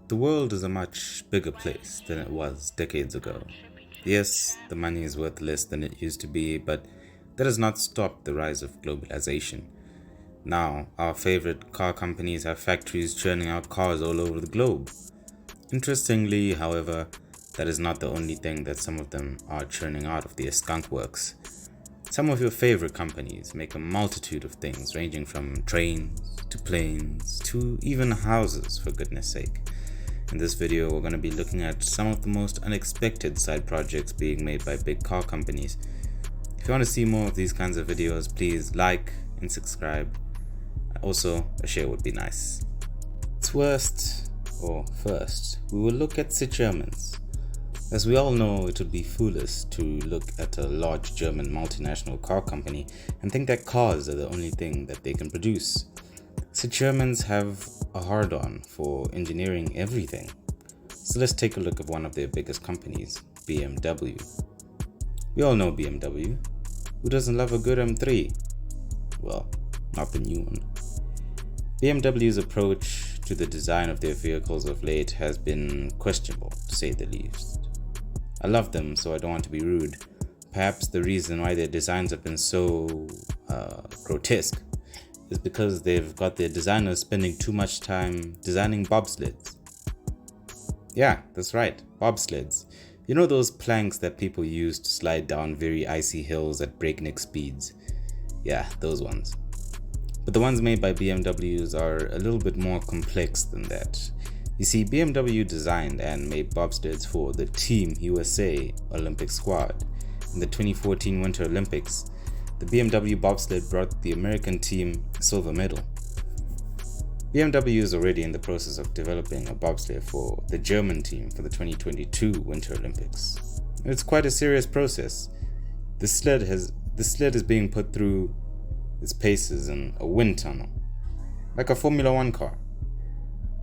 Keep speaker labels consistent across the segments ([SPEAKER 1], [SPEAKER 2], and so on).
[SPEAKER 1] The world is a much bigger place than it was decades ago. Yes, the money is worth less than it used to be, but that has not stopped the rise of globalization. Now, our favorite car companies have factories churning out cars all over the globe. Interestingly, however, that is not the only thing that some of them are churning out of their skunk works. Some of your favorite companies make a multitude of things, ranging from trains to planes to even houses, for goodness sake. In this video, we're going to be looking at some of the most unexpected side projects being made by big car companies. If you want to see more of these kinds of videos, please like and subscribe. Also, a share would be nice. First, we will look at the Germans. As we all know, it would be foolish to look at a large German multinational car company and think that cars are the only thing that they can produce. The Germans have a hard-on for engineering everything. So let's take a look at one of their biggest companies, BMW. We all know BMW. Who doesn't love a good M3? Well, not the new one. BMW's approach to the design of their vehicles of late has been questionable, to say the least. I love them, so I don't want to be rude. Perhaps the reason why their designs have been so grotesque is because they've got their designers spending too much time designing bobsleds. Yeah, that's right, bobsleds. You know those planks that people use to slide down very icy hills at breakneck speeds? Yeah, those ones. But the ones made by BMWs are a little bit more complex than that. You see, BMW designed and made bobsleds for the Team USA Olympic squad. In the 2014 Winter Olympics, the BMW bobsled brought the American team a silver medal. BMW is already in the process of developing a bobsled for the German team for the 2022 Winter Olympics. It's quite a serious process. The sled is being put through its paces in a wind tunnel, like a Formula One car.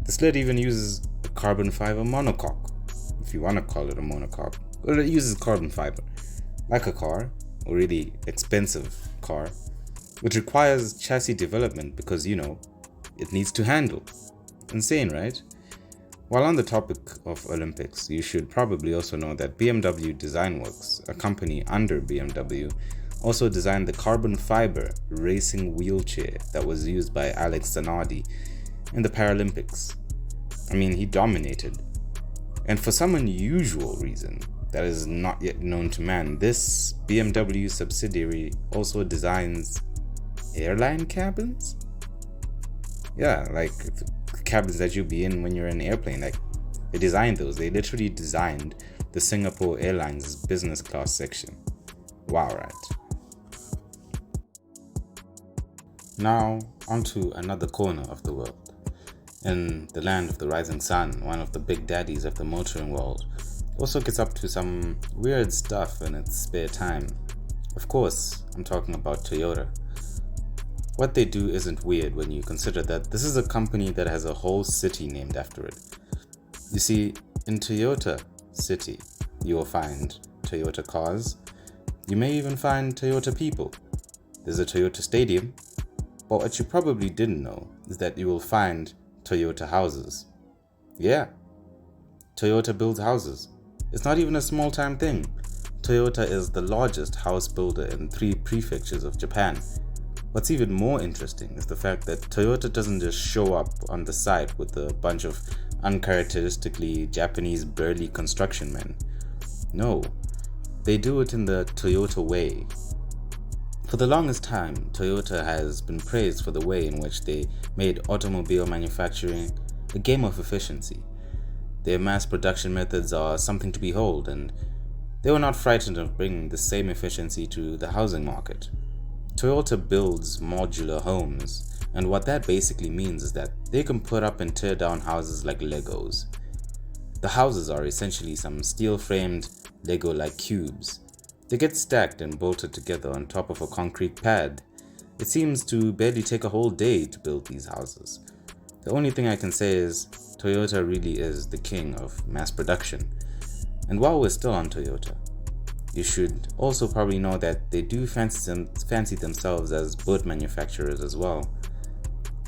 [SPEAKER 1] The sled even uses a carbon fiber monocoque, if you want to call it a monocoque. Well, it uses carbon fiber, like a car, a really expensive car, which requires chassis development because, it needs to handle. Insane, right? While on the topic of Olympics, you should probably also know that BMW Design Works, a company under BMW, also designed the carbon fiber racing wheelchair that was used by Alex Zanardi in the Paralympics. I mean, he dominated. And for some unusual reason that is not yet known to man, this BMW subsidiary also designs airline cabins? Yeah, like the cabins that you'll be in when you're in an airplane. Like, they designed those. They literally designed the Singapore Airlines business class section. Wow, right? Now, onto another corner of the world. In the land of the rising sun, one of the big daddies of the motoring world also gets up to some weird stuff in its spare time. Of course, I'm talking about Toyota. What they do isn't weird when you consider that this is a company that has a whole city named after it. You see, in Toyota City, you will find Toyota cars. You may even find Toyota people. There's a Toyota stadium. But what you probably didn't know is that you will find Toyota houses. Yeah, Toyota builds houses. It's not even a small-time thing. Toyota is the largest house builder in 3 prefectures of Japan. What's even more interesting is the fact that Toyota doesn't just show up on the site with a bunch of uncharacteristically Japanese burly construction men. No, they do it in the Toyota way. For the longest time, Toyota has been praised for the way in which they made automobile manufacturing a game of efficiency. Their mass production methods are something to behold, and they were not frightened of bringing the same efficiency to the housing market. Toyota builds modular homes, and what that basically means is that they can put up and tear down houses like Legos. The houses are essentially some steel-framed Lego-like cubes. They get stacked and bolted together on top of a concrete pad. It seems to barely take a whole day to build these houses. The only thing I can say is Toyota really is the king of mass production. And while we're still on Toyota, you should also probably know that they do fancy themselves as boat manufacturers as well.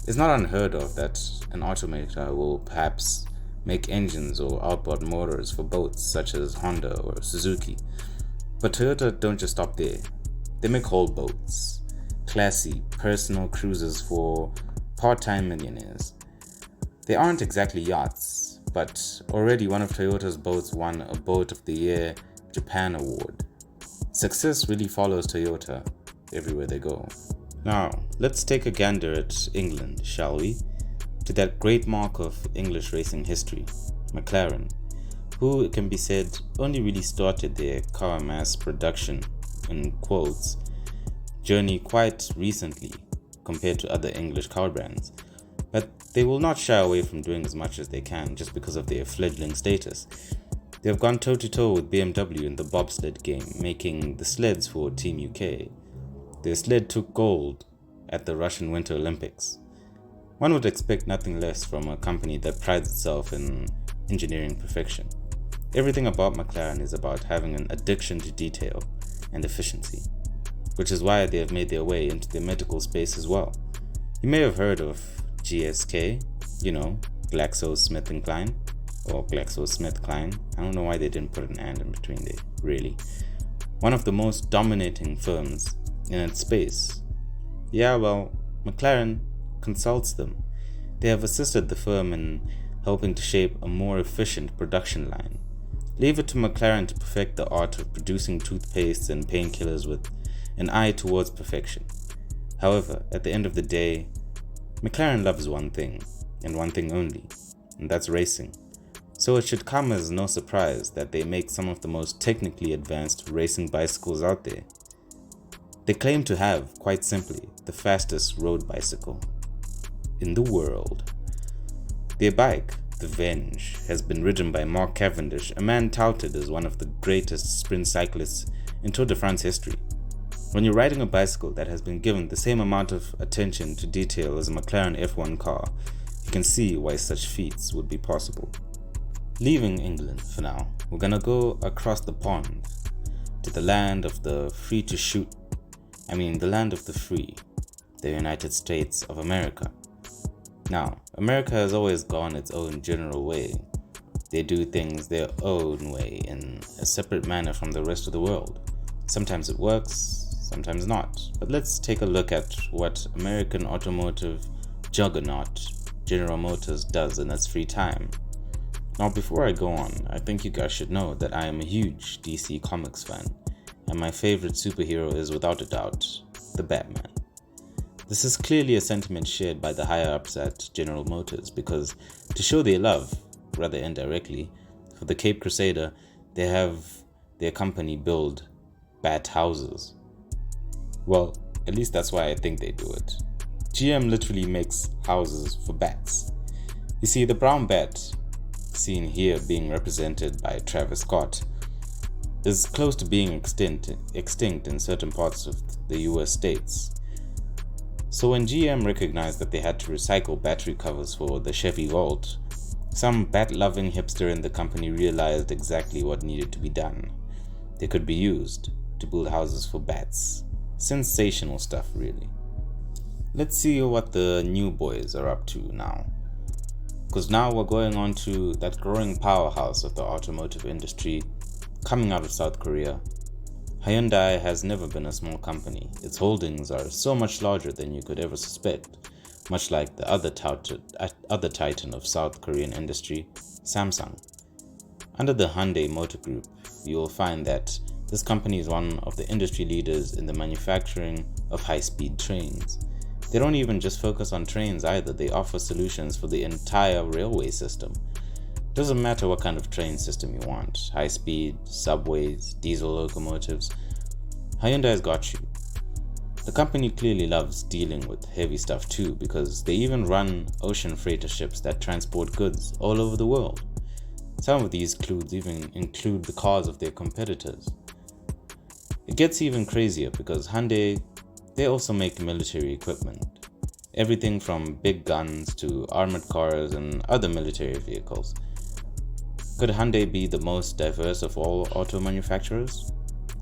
[SPEAKER 1] It's not unheard of that an automaker will perhaps make engines or outboard motors for boats such as Honda or Suzuki. But Toyota don't just stop there. They make whole boats, classy personal cruisers for part-time millionaires. They aren't exactly yachts, but already one of Toyota's boats won a Boat of the Year Japan award. Success really follows Toyota everywhere they go. Now, let's take a gander at England, shall we? To that great mark of English racing history, McLaren, who, it can be said, only really started their car mass production, in quotes, journey quite recently compared to other English car brands. But they will not shy away from doing as much as they can just because of their fledgling status. They have gone toe-to-toe with BMW in the bobsled game, making the sleds for Team UK. Their sled took gold at the Russian Winter Olympics. One would expect nothing less from a company that prides itself in engineering perfection. Everything about McLaren is about having an addiction to detail and efficiency, which is why they have made their way into the medical space as well. You may have heard of GSK, GlaxoSmithKline, or GlaxoSmithKline. I don't know why they didn't put an and in between there, really. One of the most dominating firms in its space. Yeah, well, McLaren consults them. They have assisted the firm in helping to shape a more efficient production line. Leave it to McLaren to perfect the art of producing toothpastes and painkillers with an eye towards perfection. However, at the end of the day, McLaren loves one thing, and one thing only, and that's racing. So it should come as no surprise that they make some of the most technically advanced racing bicycles out there. They claim to have, quite simply, the fastest road bicycle in the world. Their bike, the Venge, has been ridden by Mark Cavendish, a man touted as one of the greatest sprint cyclists in Tour de France history. When you're riding a bicycle that has been given the same amount of attention to detail as a McLaren F1 car, you can see why such feats would be possible. Leaving England for now, we're gonna go across the pond to the land of the the land of the free, the United States of America. Now, America has always gone its own general way. They do things their own way in a separate manner from the rest of the world. Sometimes it works, sometimes not. But let's take a look at what American automotive juggernaut General Motors does in its free time. Now, before I go on, I think you guys should know that I am a huge DC Comics fan, and my favorite superhero is without a doubt the Batman. This is clearly a sentiment shared by the higher-ups at General Motors because, to show their love, rather indirectly, for the Cape Crusader, they have their company build bat houses. Well, at least that's why I think they do it. GM literally makes houses for bats. You see, the brown bat, seen here being represented by Travis Scott, is close to being extinct in certain parts of the US states. So when GM recognized that they had to recycle battery covers for the Chevy Volt, some bat-loving hipster in the company realized exactly what needed to be done. They could be used to build houses for bats. Sensational stuff, really. Let's see what the new boys are up to now. Because now we're going on to that growing powerhouse of the automotive industry coming out of South Korea. Hyundai has never been a small company. Its holdings are so much larger than you could ever suspect, much like the other titan of South Korean industry, Samsung. Under the Hyundai Motor Group, you will find that this company is one of the industry leaders in the manufacturing of high-speed trains. They don't even just focus on trains either, they offer solutions for the entire railway system. Doesn't matter what kind of train system you want, high speed, subways, diesel locomotives, Hyundai's got you. The company clearly loves dealing with heavy stuff too, because they even run ocean freighter ships that transport goods all over the world. Some of these even include the cars of their competitors. It gets even crazier because Hyundai, they also make military equipment. Everything from big guns to armored cars and other military vehicles. Could Hyundai be the most diverse of all auto manufacturers?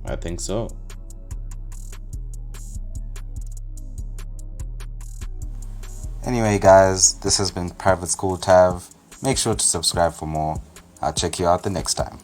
[SPEAKER 1] I think so. Anyway guys, this has been Private School Tav. Make sure to subscribe for more. I'll check you out the next time.